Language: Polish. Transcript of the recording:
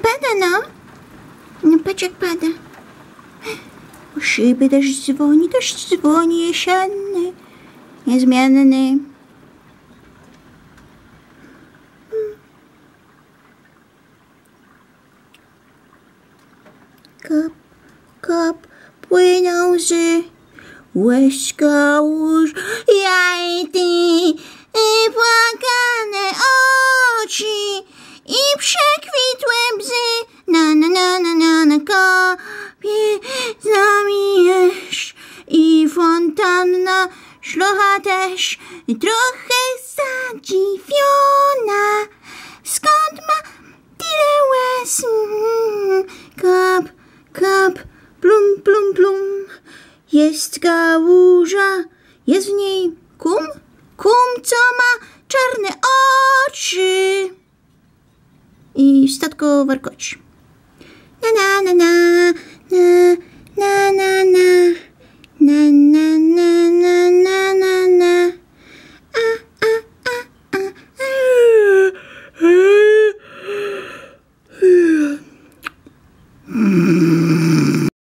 pada, no. No patrz jak pada. U szyby deszcz dzwoni jesienny, niezmienny. Kap, kap, płyną łzy, łez kałuż, jaj ty, i płakane oczy, i przekwitłe bzy, na kapie z nami jesz, i fontanna szlocha też, trochę zadziwiona, skąd ma tyle łez. Kap, kap, plum, plum, plum, jest kałuża, jest w niej kum, co ma czarne oczy i statko warkoci. Na, na, na, na.